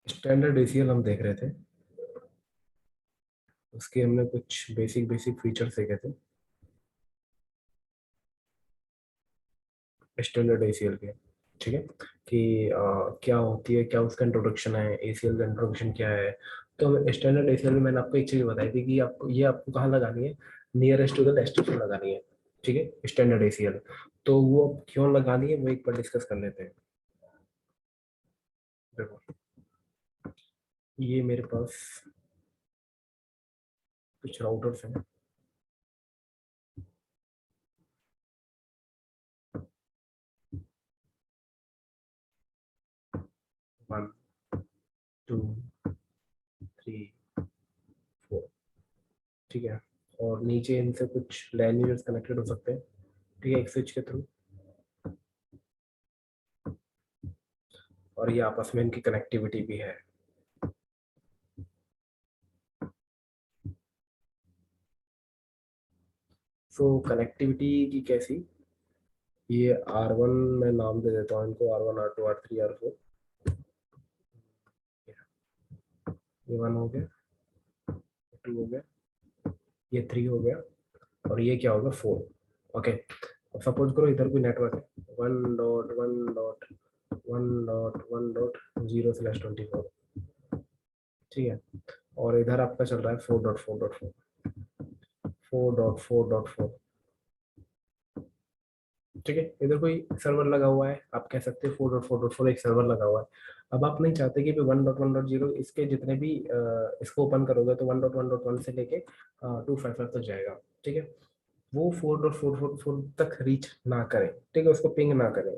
Standard ACL हम देख रहे थे, उसके हमने कुछ बेसिक बेसिक फीचर्स देखे थे स्टैंडर्ड एसीएल के। ठीक है, कि क्या होती है, क्या उसका इंट्रोडक्शन है, एसीएल का इंट्रोडक्शन क्या है। तो स्टैंडर्ड एसीएल में मैंने आपको एक चीज बताई थी कि आपको ये आपको कहाँ लगानी है, नियरेस्ट टू द डेस्टिनेशन लगानी है। ठीक है, स्टैंडर्ड एसीएल। तो वो क्यों लगानी है वो एक बार डिस्कस कर लेते हैं। देखो, ये मेरे पास कुछ राउटर्स हैं। 1 2 3 4। ठीक है, और नीचे इनसे कुछ लैन यूजर्स कनेक्टेड हो सकते हैं। ठीक है, एक स्विच के थ्रू। और ये आपस में इनकी कनेक्टिविटी भी है। सो कनेक्टिविटी की कैसी, ये R1 मैं नाम दे देता हूँ इनको, R1 R2 R3 R4। ये 1 हो गया, 2 हो गया, ये 3 हो गया, और ये क्या होगा 4। ओके, अब सपोज करो इधर कोई नेटवर्क है 1.1.1.1.0/24। ठीक है, और इधर आपका चल रहा है 4.4.4, 4.4.4। ठीक है, इधर कोई सर्वर लगा हुआ है, आप कह सकते हैं 4.4.4 एक सर्वर लगा हुआ है। अब आप नहीं चाहते कि 1.1.0 इसके जितने भी इसको ओपन करोगे तो 1.1.1 से लेके 255 तक जाएगा। ठीक है, वो 4.4.4 तक रीच ना करें। ठीक है, उसको पिंग ना करें,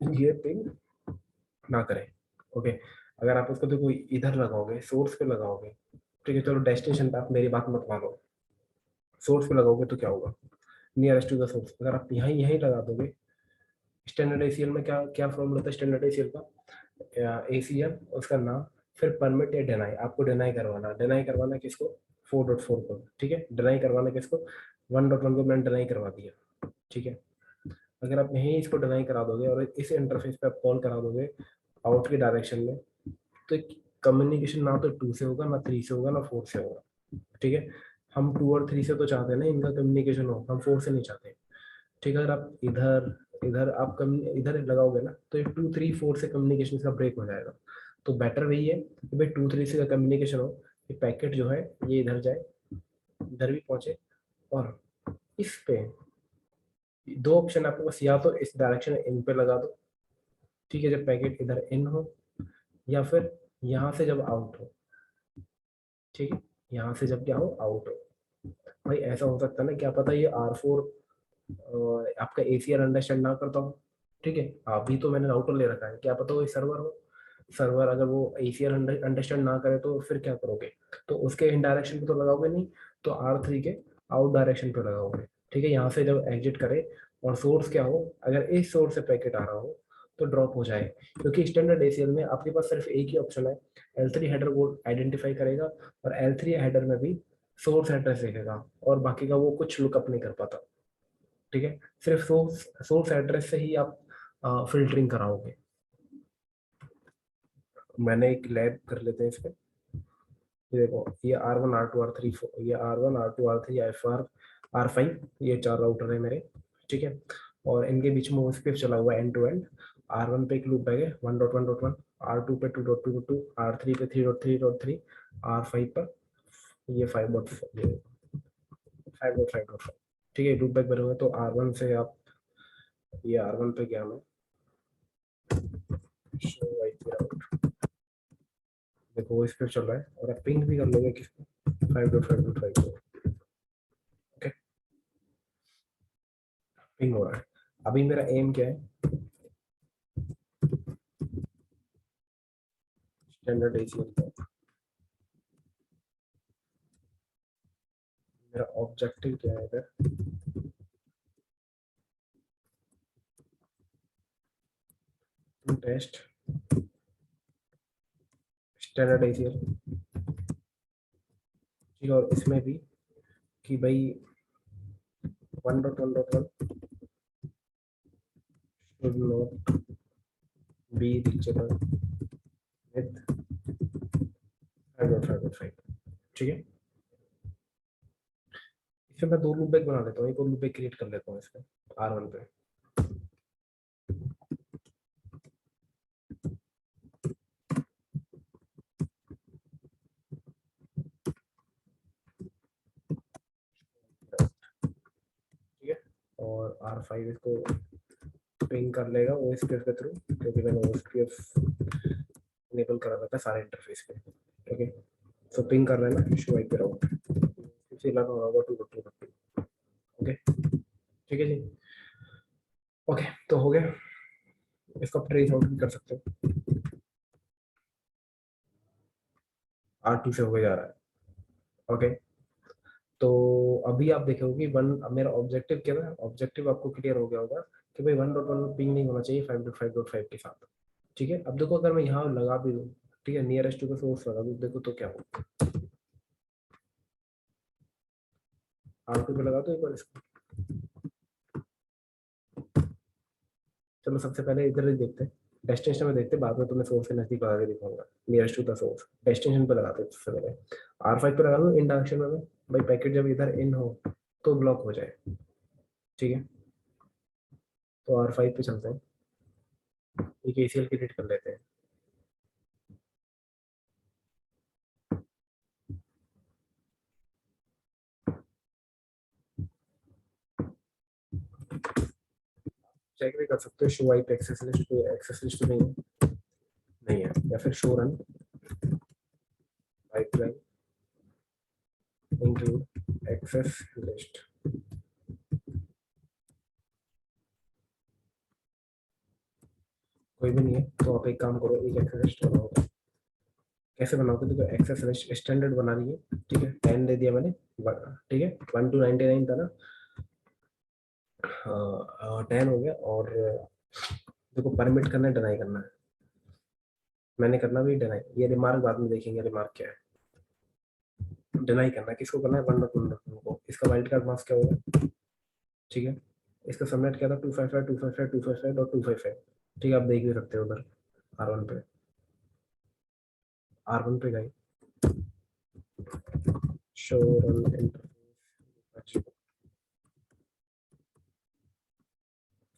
ये पिंग ना करें। ओके, अगर आप उसको देखो इधर लगाओगे, सोर्स पे लगाओगे। ठीक है, चलो डेस्टिनेशन पे आप मेरी बात मत मानो, सोर्स पे लगाओगे तो क्या होगा, नियरेस्ट टू द सोर्स। अगर आप यहाँ यहीं लगा दोगे, स्टैंडर्ड एसीएल में क्या क्या फॉर्मूला होता है स्टैंडर्ड एसीएल का, एसीएल उसका नाम, फिर परमिट या डिनाई, आपको डिनाई करवाना किसको, 4.4 को। ठीक है, डिनाई करवाना किसको, 1.1 को मैंने डिनाई करवा दिया। ठीक है, अगर आप यहीं इसको डिनाई करा दोगे और इस इंटरफेस पे आप कॉल करा दोगे आउट के डायरेक्शन में, तो कम्युनिकेशन ना तो 2 से होगा, ना 3 से होगा, ना 4 से होगा। ठीक है, हम 2 और 3 से तो चाहते हैं ना इनका कम्युनिकेशन हो, हम 4 से नहीं चाहते। ठीक है, अगर आप इधर इधर आप इधर लगाओगे ना तो ये 2 3 4 से कम्युनिकेशन का ब्रेक हो जाएगा। तो बेटर वही है कि भाई 2 3 से कम्युनिकेशन हो, कि पैकेट जो है ये इधर जाए, इधर भी पहुंचे। और इस पे दो ऑप्शन आपके पास, या तो इस डायरेक्शन इन पे लगा दो। ठीक है, जब पैकेट इधर इन हो, या फिर यहाँ से जब आउट हो। ठीक है, यहाँ से जब क्या हो, आउट हो। भाई ऐसा हो सकता है ना, क्या पता ये R4 आपका एसीआर अंडरस्टैंड ना करता हूँ। ठीक है, अभी तो मैंने राउटर ले रखा है, क्या पता वो सर्वर हो। सर्वर अगर वो एसीआर अंडरस्टैंड ना करे तो फिर क्या करोगे, तो उसके इन डायरेक्शन पे तो लगाओगे नहीं, तो R3 के आउट डायरेक्शन पे लगाओगे। ठीक है, यहाँ से जब एग्जिट करे और सोर्स क्या हो, अगर इस सोर्स से पैकेट आ रहा हो तो ड्रॉप हो जाए। क्योंकि स्टैंडर्ड एसीएल में आपके पास सिर्फ एक ही ऑप्शन है, L3 हेडर वो आइडेंटिफाई करेगा, और L3 हेडर में भी सोर्स एड्रेस देखेगा, और बाकी का वो कुछ लुकअप नहीं कर पाता। ठीक है, सिर्फ सोर्स सोर्स एड्रेस से ही आप फिल्टरिंग कराओगे। मैंने एक लैब कर लेते हैं इस पे। ये देखो, ये R1 R2 R3, ये R1 R2 R3 R4 R5, ये 4 राउटर है मेरे। ठीक है, और इनके बीच में ओएसपीएफ चला हुआ है एंड टू एंड। R1 पे एक लूप बैग है 1.1.1, R2 पे 2.2.2, R3 पे 3.3.3, R5 पर ये 5.5.5। ठीक है, लूप बैग बने हुए हैं। तो R1 से आप, ये R1 पे गया मैं, show IP route, देखो वो इस पे चल रहा है, और आप पिंग भी कर लोगे किसको, 5.5.5 को। ओके, पिंग हो रहा है। अभी मेरा एम क्या है, स्टैंडर्ड एसीएल का मेरा ऑब्जेक्टिव क्या है इधर, टू टेस्ट स्टैंडर्ड एसीएल। ठीक है, और इसमें भी कि भाई 1.1.1 शुड नॉट बी रीचेबल 5.5.5, ठीक है। इसमें मैं 2 लूप बैक बना लेता हूँ, एक और लूप बैक क्रिएट कर लेता हूँ इसमें R1 पे। ठीक है, और R5 इसको पिंग कर लेगा OSPF के थ्रू, क्योंकि मैंने OSPF इनेबल करा रखा है सारे इंटरफेस पे। ओके, तो पिंग कर रहे हैं ना, शो आईपी राउट इसे लगा होगा 2.2.2। ओके, ठीक है जी। ओके, तो हो गया, इसको आप ट्रेस आउट भी कर सकते हो। R2 से हो गया जा रहा है। ओके, तो अभी आप देखोगे वन, मेरा ऑब्जेक्टिव क्या है, ऑब्जेक्टिव आपको क्लियर हो गया होगा कि भाई 1.1 पिंग नहीं होना चाहिए 5.5.5 के साथ। ठीक है, अब देखो अगर मैं यहाँ लगा भी दूँ, ठीक है, नियरेस्ट टू द सोर्स लगा दूँ, देखो तो क्या हो। R2 पे लगा दो एक बार इसको। चलो सबसे पहले इधर ही देखते हैं, डेस्टिनेशन में देखते हैं, बाद में तुम्हें सोर्स के नजदीक लगा के दिखाऊंगा। Nearest to the source destination पे लगाते हैं सबसे पहले। R5 पे लगा दो इन डायरेक्शन में, भाई पैकेट जब इधर इन हो तो ब्लॉक हो जाए। ठीक है, तो R5 पे चलते हैं, एक ACL क्रिएट कर लेते हैं। चेक भी कर सकते हो, शो वाइप एक्सेस लिस्ट, कोई एक्सेस लिस्ट नहीं है, नहीं है, या फिर show run pipeline include access list, कोई भी नहीं है। तो आप एक काम करो, एक एक्सेस लिस्ट बनाओ। कैसे बनाओगे, देखो एक्सेस लिस्ट स्टैंडर्ड बना रही है, ठीक है, 10 दे दिया मैंने, ठीक है, 1 to 99 था ना, 10 हो गया। और देखो परमिट करना है, डिनाई करना है, मैंने करना भी डिनाई, ये रिमार्क बाद में देखेंगे रिमार्क क्या है। डिनाई करना किसको करना है, 1.1 को, इसका वाइल्ड कार्ड मार्क्स क्या होगा, ठीक है। इसका सबनेट क्या था, 255 255 255 और 255, ठीक है, आप देख भी सकते हो उधर R1 पे, R1 पे गए, शो रन इंटरफेस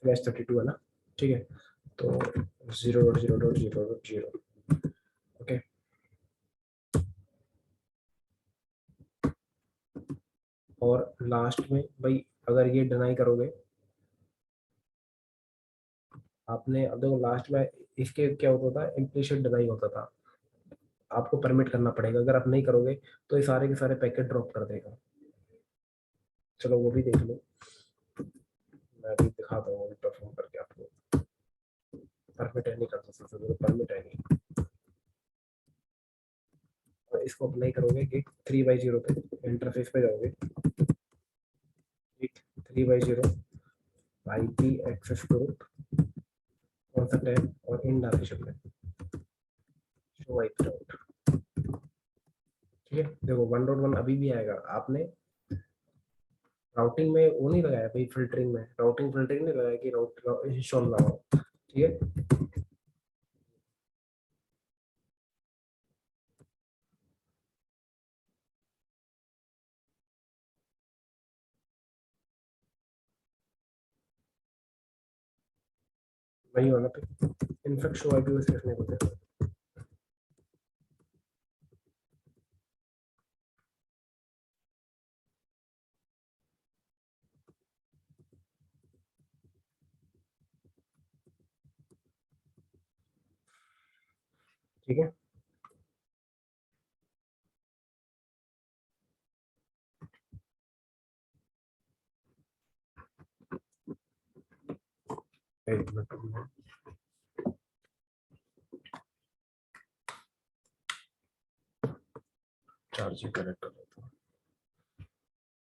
स्लैश 32 है ना, ठीक है। तो 0.0.0.0, ओके। और लास्ट में भाई अगर ये डिनाई करोगे आपने, अब देखो लास्ट में इसके क्या होता था, इम्प्लिसिट डिनाई होता था, आपको परमिट करना पड़ेगा, अगर आप नहीं करोगे तो ये सारे के सारे पैकेट ड्रॉप कर देगा। चलो वो भी देख लो, मैं भी दिखाता हूँ परफॉर्म करके आपको। परमिट है नहीं करता, सबसे पहले परमिट है नहीं, और इसको अप्लाई करोगे कि 3/0 पे इंटरफेस पे जाओगे, 3/0 IP एक्सेस ग्रुप, कौन सा टैब, और इन डायरेक्शन में शो आईपी राउट, ठीक है। देखो 1.1 अभी भी आएगा, आपने राउटिंग में वो नहीं लगाया भाई, फिल्टरिंग में, राउटिंग फिल्टरिंग नहीं लगाया कि राउट इंस्टॉल ना हो, ठीक है। वही वाला पे इनफेक्ट शो आईपी बस देखने को देता, ठीक है। एक मिनट, चार्जिंग कनेक्ट कर लेता हूँ,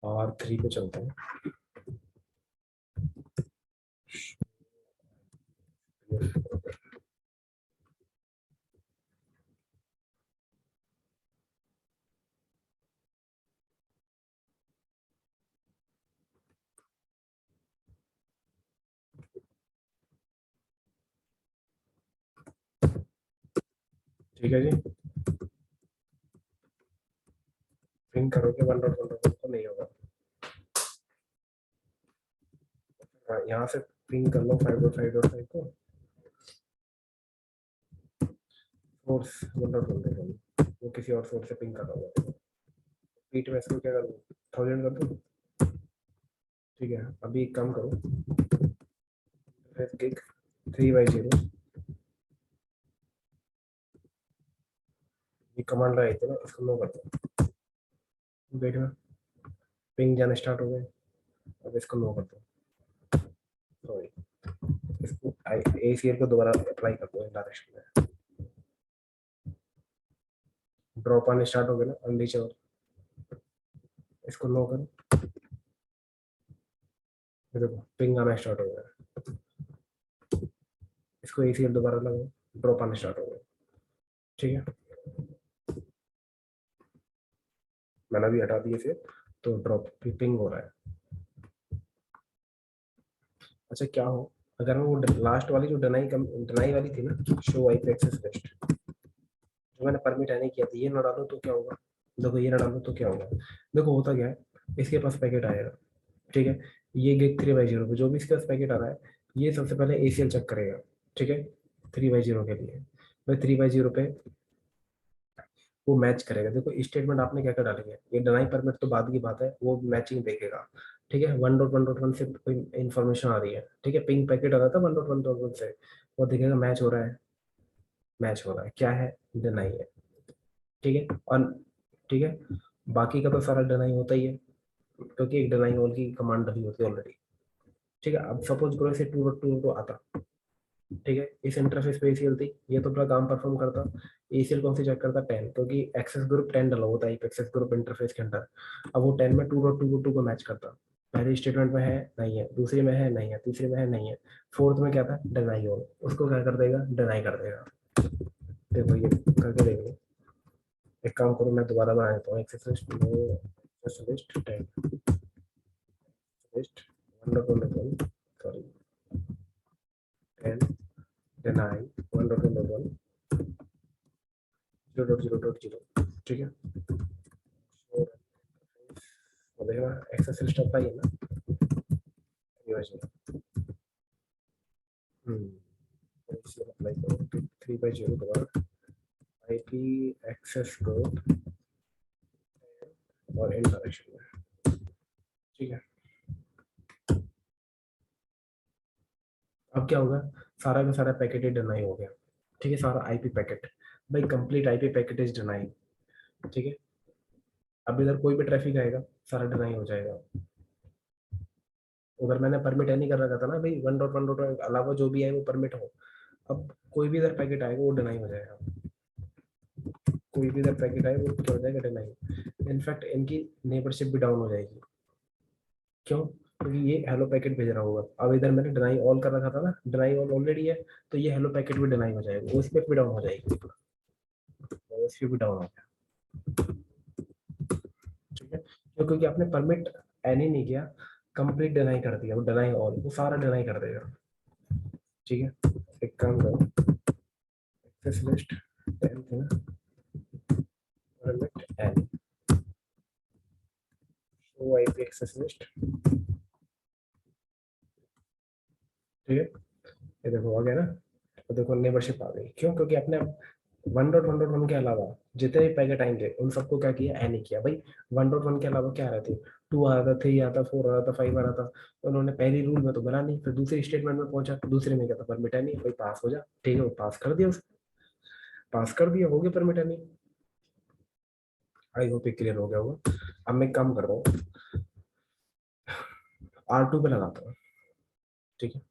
और 3 पे चलते हैं। ठीक है जी, पिंग करोगे 1.1.1 तो नहीं होगा। हाँ, यहाँ से पिंग कर लो 5.5.5 को, सोर्स 1.1.1, वो किसी और सोर्स से पिंग कर रहा होगा। पीट में इसको क्या करूँ, 1000 कर दूँ। ठीक है, अभी एक काम करो, गिग 3/0, ये कमांड आई थी ना, इसको नो कर दो। वेट में पिंग जाना स्टार्ट हो गए, अब इसको नो कर दो। सॉरी, इसको ACL को दोबारा अप्लाई कर दो इन डायरेक्शन में। ड्रॉप आने स्टार्ट हो गए ना नीचे, और इसको नो करो, ये देखो पिंग आना स्टार्ट हो गया। इसको ACL दोबारा लगाओ, ड्रॉप आने स्टार्ट हो गए। ठीक है, मैंने भी हटा दिए थे, तो ड्रॉप पिंग हो रहा है। अच्छा क्या हो, अगर मैं वो लास्ट वाली जो डिनाई वाली थी ना, शो आईपी एक्सेस लिस्ट, जो मैंने परमिट नहीं किया था, ये ना डालो तो क्या होगा। देखो ये ना डालो तो क्या होगा, देखो होता क्या है, इसके पास पैकेट आएगा। ठीक है, ये गिग 3/0 पे जो भी इसके पास पैकेट आ रहा है, ये सबसे पहले ACL चेक करेगा। ठीक है, 3/0 के लिए भाई 3/0 पे वो मैच करेगा। देखो स्टेटमेंट आपने क्या क्या डालेंगे, ये डिनाई परमिट तो बाद की बात है, वो मैचिंग देखेगा। ठीक है, 1.1.1 से कोई इन्फॉर्मेशन आ रही है, ठीक है, पिंग पैकेट आ रहा था 1.1.1 से, वो देखेगा मैच हो रहा है, मैच हो रहा है, क्या है, डिनाई है। ठीक है, और ठीक है, बाकी का तो सारा डिनाई होता ही है, क्योंकि एक डिनाई ऑल की कमांड भी होती है ऑलरेडी। ठीक है, अब सपोज करो इसे 2.2 आता, ठीक है, इस इंटरफेस पे ACL थी, ये तो पूरा काम परफॉर्म करता। ACL कौन सी चेक करता, 10, क्योंकि एक्सेस ग्रुप 10 डाला होता है एक्सेस ग्रुप इंटरफेस के अंदर। अब वो 10 में 2.2 को मैच करता, पहले स्टेटमेंट में है नहीं है, दूसरी में है नहीं है, तीसरी में है नहीं है, फोर्थ में क्या था, डिनाई ऑल, उसको क्या कर देगा, डिनाई कर देगा। देखो ये करके देख लो। एक काम करो, मैं दोबारा बना देता हूँ access list, access list 10 list 1.1, sorry 10 deny 1.1.1 0.0.0। ठीक है, तो देखना एक्सेस लिस्ट अप्लाई है ना, रिवर्जन इसे अप्लाई करो, 3/0 के बाद आईपी एक्सेस ग्रुप और इन डायरेक्शन में। ठीक है, अब क्या होगा, सारा का सारा पैकेट ही डिनाई हो गया। ठीक है, सारा आईपी पैकेट, भाई complete IP packet is deny. ठीक है, अब इधर कोई भी ट्रैफिक आएगा, सारा डिनाई हो जाएगा। उधर मैंने परमिट नहीं कर रखा था ना भाई, 1.1 अलावा जो भी है वो परमिट हो। अब कोई भी इधर पैकेट आएगा वो डिनाई हो जाएगा, कोई भी इधर पैकेट आए वो क्या हो जाएगा, डिनाई। इनफैक्ट इनकी नेबरशिप भी डाउन हो जाएगी। क्यों, क्योंकि ये हेलो पैकेट भेज रहा होगा। अब इधर मैंने डिनाई ऑल कर रखा था ना, डिनाई ऑल ऑलरेडी है, तो ये हेलो पैकेट भी डिनाई हो जाएगा, उस पर भी डाउन हो जाएगी, उस पर भी डाउन हो जाएगा। ठीक है, क्यों, क्योंकि आपने परमिट एन ही नहीं किया, कंप्लीट डिनाई कर दिया, वो डिनाई ऑल, वो सारा डिनाई कर देगा। ठीक है, एक काम करो, एक्सेस लिस्ट 10 थे ना, permit any, show IP access list. ठीक है, ये देखो आ गया ना, तो देखो नेबरशिप आ गई, क्यों, क्योंकि आपने 1.1.1 के अलावा जितने भी पैकेट आएंगे उन सबको क्या किया, ए नहीं किया भाई। 1.1 के अलावा क्या आ रहे थे, 2 आ रहा था, 3 आता, 4 आ रहा था, 5 आ रहा था, तो उन्होंने पहली रूल में तो बना नहीं, फिर दूसरी स्टेटमेंट में पहुंचा, दूसरे में क्या था, परमिट नहीं, भाई पास हो जा। ठीक है, वो पास कर दिया, उसने पास कर दिया, हो गया परमिट नहीं। आई होप क्लियर हो गया होगा। अब मैं काम कर रहा हूँ, R2 पे लगाता हूँ। ठीक है,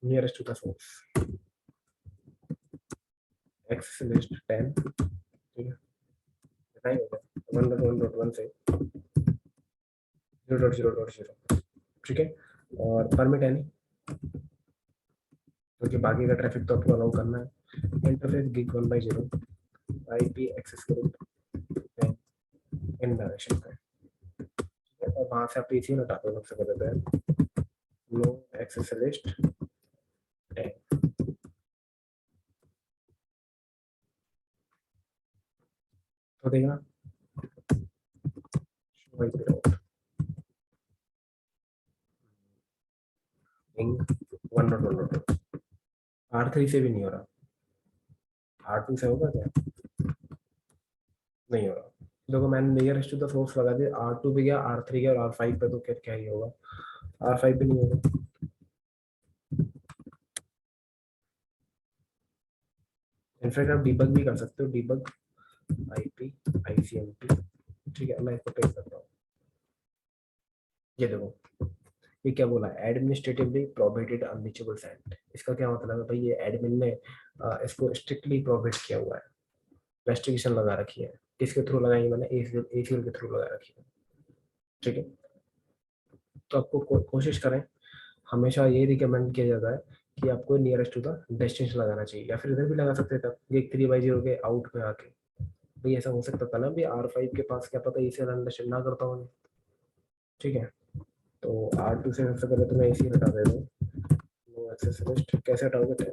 nearest to the source, ex list 10। ठीक है, नहीं हो गया 1.1.1 से 0.0.0। ठीक है, और परमिट है नहीं, क्योंकि बाकी का ट्रैफिक तो आपको अलाउ करना है। Interface gig 1/0 IP access group in direction पे, और वहां से आप पीछे हटा दो सबसे पहले, नो एक्सेस लिस्ट 10। तो देखना one dot one dot R3 से भी नहीं हो रहा, R2 से होगा क्या? नहीं हो रहा। देखो मैंने नियरेस्ट टू द सोर्स लगा दिया, R2 पे गया, R3 गया और R5 पे, तो क्या क्या ही होगा, R5 पे नहीं होगा। इनफैक्ट आप डिबग भी कर सकते हो, डिबग IP ICMP। ठीक है, मैं इसको पेस्ट करता हूँ। ये देखो, ये क्या बोला, एडमिनिस्ट्रेटिवली प्रोहिबिटेड अनरीचेबल साइट। इसका क्या मतलब है भाई, ये एडमिन ने इसको स्ट्रिक्टली प्रोहिबिट किया हुआ है, रेस्ट्रिक्शन लगा रखी है। किसके थ्रू लगाई, मैंने ACL के थ्रू लगा रखी है। ठीक है, तो आपको कोशिश करें, हमेशा ये रिकमेंड किया जाता है कि आपको नियरेस्ट टू द डेस्टिनेशन लगाना चाहिए, या फिर इधर भी लगा सकते थे एक 3/0 के आउट में आके। भाई ऐसा हो सकता था ना भी R5 के पास, क्या पता ACL अंडरस्टैंड ना करता हूँ। ठीक है, तो R2 से सबसे पहले तो मैं ACL हटा देता हूँ। नो एक्सेस लिस्ट कैसे हटाओगे,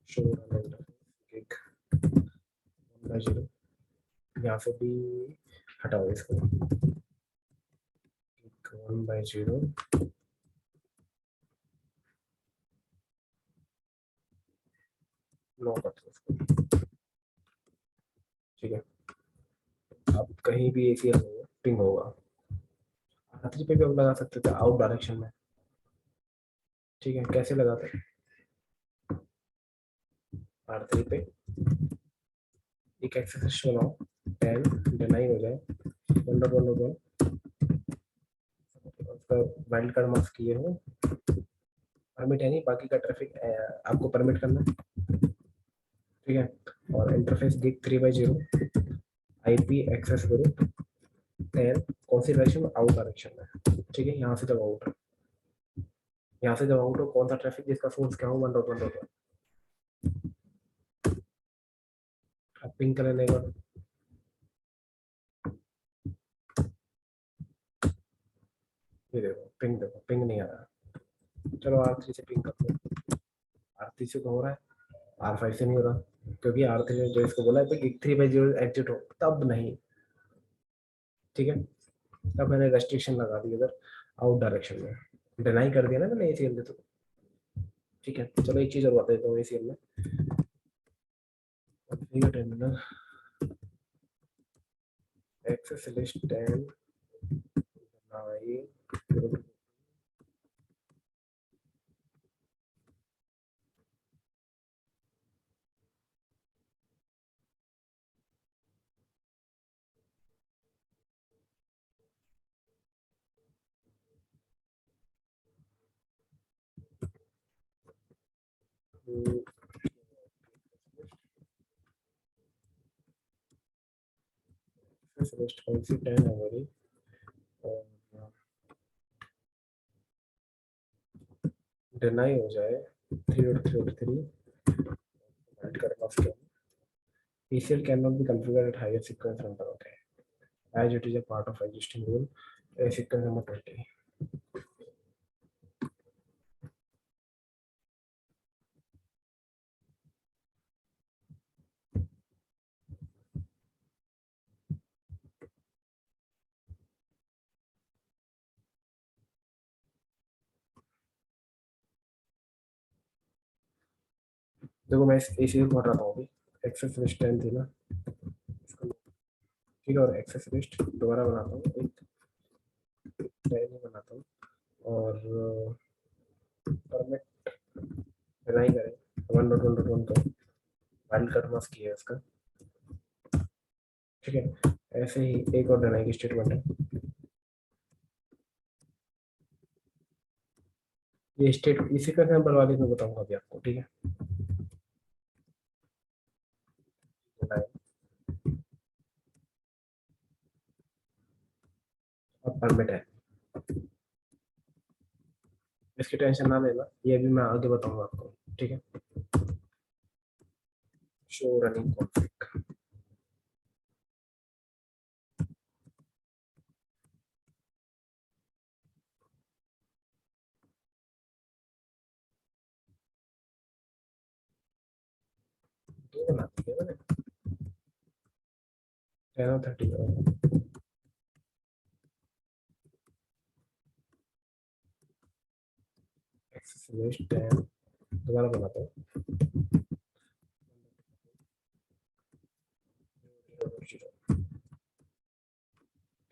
शो गिग 1/0, यहाँ से भी हटाओ इसको, 1/0 नो कर दो इसको। ठीक है, अब कहीं भी ACL होगा पिंग होगा। R3 पे भी आप लगा सकते थे आउट डायरेक्शन में। ठीक है, कैसे लगाते हैं, R3 पे एक एक्सेस शो नाउ 10 डिनाई हो जाए, वन हो जाए, उसका वाइल्ड कार्ड मार्क्स किए हो, परमिट है नहीं, बाकी का ट्रैफिक आपको परमिट करना है। ठीक है, और interface gig 3/0 IP access group 10 कौन सी डायरेक्शन में, आउट डायरेक्शन में। ठीक है, यहाँ से जब आउट, यहाँ से जब आउट हो, कौन सा ट्रैफिक जिसका सोर्स क्या हो, 1.1.1। अब पिंग करने का, ये देखो पिंग नहीं आ रहा। चलो R3 से पिंग करते हैं, R3 से तो हो रहा है, R5 से नहीं हो रहा, क्योंकि R3 ने जो इसको बोला है कि 3/0 एग्जिट हो, तब नहीं। ठीक है, तब मैंने रेस्ट्रिक्शन लगा दी इधर आउट डायरेक्शन में, डिनाई कर दिया ना मैंने ACL तो। ठीक है, चलो एक चीज और बता देता हूँ ACL में, टर्मिनल एक्सेस लिस्ट 10 ये एक्सेस लिस्ट कौन सी 10 है हमारी, और डिनाई हो जाए 3.3 ऐड करना उसके, ACL cannot be configured at higher sequence number, okay, as it is a part of existing rule, sequence number 20। देखो मैं इस ACL को हटाता हूँ अभी, एक्सेस लिस्ट 10 थी ना, ठीक है, और एक्सेस लिस्ट दोबारा बनाता हूँ, एक 10 ही बनाता हूँ, और परमिट डिनाई करें 1.1.1 को, वाइल्ड कार्ड मास्क किया है इसका। ठीक है, ऐसे ही एक और डिनाई की स्टेटमेंट है, ये स्टेट इसी का नंबर वाले में बताऊंगा अभी आपको। ठीक है, अब परमिट है, इसकी टेंशन ना लेना, ये भी मैं आगे बताऊंगा आपको। ठीक है, शो रनिंग कॉन्फ़िग, दो बना दिए मैंने। 10 और 30 एक्स स्लैश 10, दोबारा बनाता हूँ,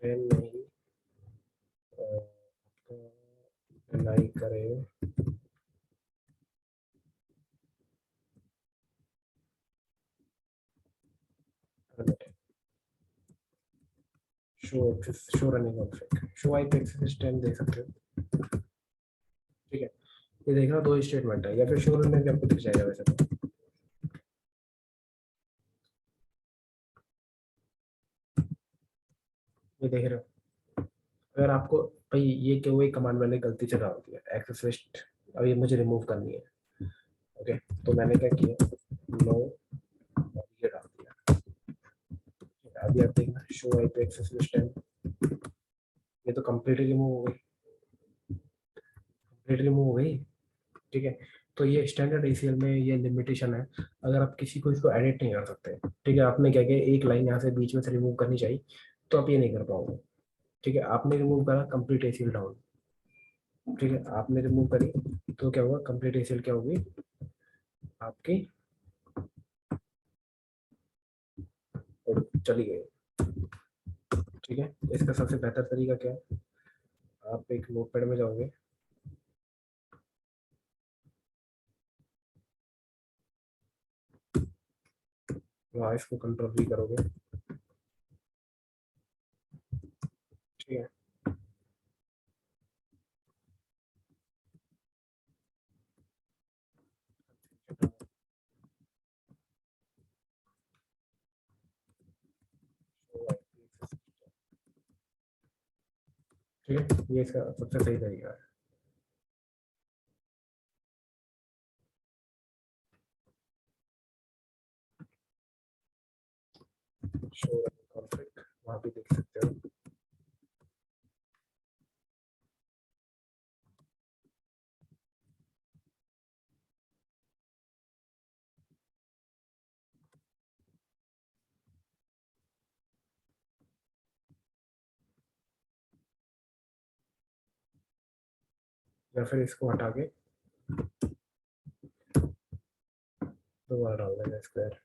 10 नहीं, अप्लाई करें show running config, show IP access 10 दे सकते हो, ठीक है। ये देखना दो स्टेटमेंट है, या फिर शो रनिंग आपको दिख जाएगा वैसे तो, ये देख रहे हो। अगर आपको भाई ये क्या, वही कमांड मैंने गलती से डाल दिया एक्सेस लिस्ट, अब ये मुझे रिमूव करनी है, ओके। तो मैंने क्या किया, नो, ये डाल दिया। अभी आप देखना शो आईपी एक्सेस लिस्ट 10, ये तो कंप्लीटली रिमूव हो गई, कंप्लीटली रिमूव हो गई, ठीक है। तो ये स्टैंडर्ड एसीएल में ये लिमिटेशन है, अगर आप किसी को इसको एडिट नहीं कर सकते, ठीक है। आपने क्या किया, एक लाइन यहाँ से बीच में से रिमूव करनी चाहिए, तो आप ये नहीं कर पाओगे, ठीक है। आपने रिमूव करा कंप्लीट एसीएल डाउन, ठीक है। आपने रिमूव करी तो क्या होगा, कंप्लीट एसीएल क्या होगी आपकी, और चली गई, ठीक है। इसका सबसे बेहतर तरीका क्या है, आप एक नोटपैड में जाओगे, वहाँ इसको कंट्रोल भी करोगे, ठीक है। ठीक है, ये इसका सबसे सही तरीका है। शो कॉन्फ्लिक्ट वहाँ पे देख सकते हो, या फिर इसको हटा के दोबारा डाल देना स्क्वायर,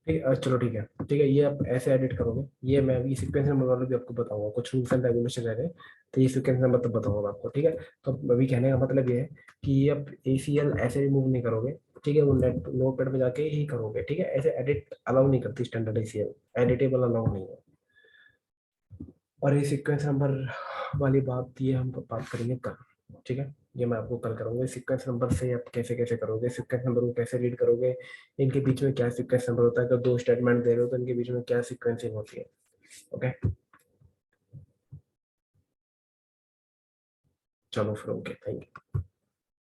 ठीक है। चलो ठीक है, ठीक है, ये आप ऐसे एडिट करोगे, ये मैं अभी सीक्वेंस नंबर वालों भी आपको बताऊंगा, कुछ रूल्स एंड रेगुलेशन रह गए, तो ये सीक्वेंस नंबर तब बताऊंगा मैं आपको, ठीक है। तो अभी कहने का मतलब ये है कि ये आप एसीएल ऐसे रिमूव नहीं करोगे, ठीक है, वो नेट नोटपैड में जाके ही करोगे, ठीक है। ऐसे एडिट अलाउ नहीं करती स्टैंडर्ड एसीएल, एडिटेबल अलाउ नहीं है। और ये सीक्वेंस नंबर वाली बात, ये हम बात करेंगे कल, ठीक है। ये मैं आपको कल करूंगा, सीक्वेंस नंबर से आप कैसे कैसे करोगे, सीक्वेंस नंबर को कैसे रीड करोगे, इनके बीच में क्या सीक्वेंस नंबर होता है, अगर दो स्टेटमेंट दे रहे हो तो इनके बीच में क्या सीक्वेंसिंग होती है, ओके। चलो फिर, ओके, थैंक यू।